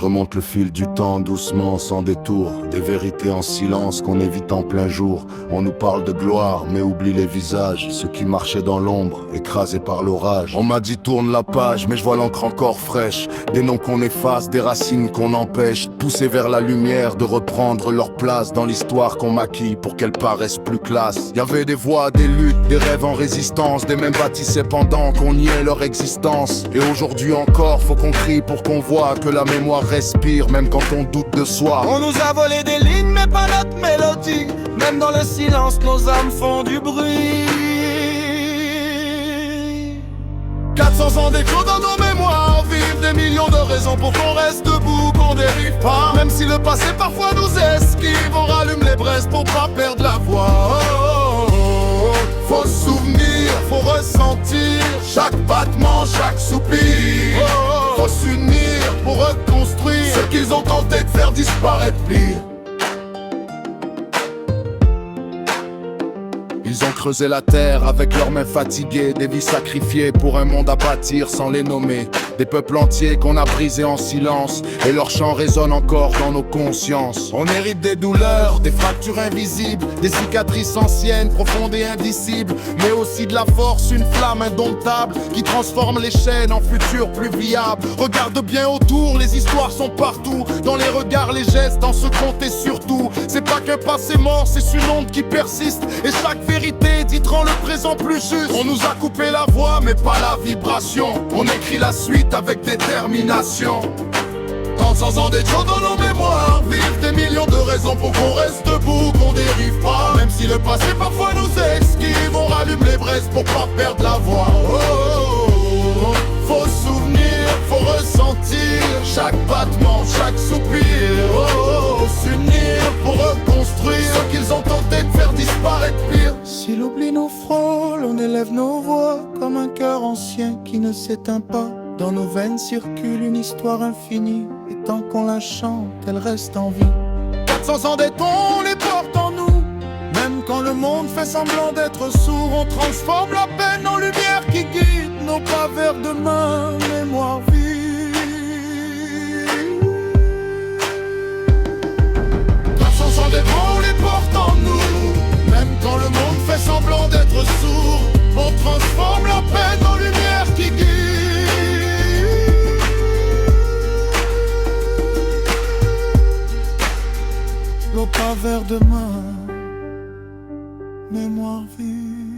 remonte le fil du temps doucement, sans détour. Des vérités en silence qu'on évite en plein jour. On nous parle de gloire, mais oublie les visages. Ceux qui marchaient dans l'ombre, écrasés par l'orage. On m'a dit tourne la page, mais je vois l'encre encore fraîche. Des noms qu'on efface, des racines qu'on empêche. Pousser vers la lumière, de reprendre leur place dans l'histoire qu'on maquille pour qu'elle paraisse plus classe. Y'avait des voix, des luttes, des rêves en résistance. Des mêmes bâtissaient pendant qu'on niait leur existence. Et aujourd'hui encore, faut qu'on crie pour qu'on voit que la mémoire respire, même quand on doute de soi. On nous a volé des lignes, mais pas notre mélodie. Même dans le silence, nos âmes font du bruit. 400 ans d'écho dans nos mémoires, vivent des millions de raisons pour qu'on reste debout, qu'on dérive pas. Même si le passé parfois nous esquive, on rallume les braises pour pas perdre la voix. Oh, oh, oh. Faut se souvenir, faut ressentir chaque battement, chaque soupir. Oh, oh. Faut s'unir pour reconstruire ce qu'ils ont tenté de faire disparaître pire. Ils ont creusé la terre avec leurs mains fatiguées. Des vies sacrifiées pour un monde à bâtir sans les nommer. Des peuples entiers qu'on a brisés en silence. Et leur chant résonne encore dans nos consciences. On hérite des douleurs, des fractures invisibles. Des cicatrices anciennes, profondes et indicibles. Mais aussi de la force, une flamme indomptable qui transforme les chaînes en futur plus viable. Regarde bien autour, les histoires sont partout. Dans les regards, les gestes, dans ce compte et surtout. C'est pas qu'un passé mort, c'est une onde qui persiste. Et chaque vérité dit rend le présent plus juste. On nous a coupé la voix mais pas la vibration. On écrit la suite avec détermination. 300 ans d'écho dans nos mémoires, vivent des millions de raisons pour qu'on reste debout, qu'on dérive pas. Même si le passé parfois nous esquive, on rallume les braises pour pas perdre la voix. Oh, oh, oh, oh. Faut se souvenir, faut ressentir chaque battement, chaque soupir. Oh, oh, oh. S'unir pour reconstruire ce qu'ils ont tenté de faire disparaître pire. Si l'oubli nous frôle, on élève nos voix comme un cœur ancien qui ne s'éteint pas. Dans nos veines circule une histoire infinie, et tant qu'on la chante, elle reste en vie. 400 ans d'éton, on les porte en nous. Même quand le monde fait semblant d'être sourd, on transforme la peine en lumière qui guide nos pas vers demain, mémoire vive. 400 ans d'éton, on les porte en nous. Même quand le monde fait semblant d'être sourd, on transforme la peine en lumière qui guide nos pas vers demain, mémoire vive.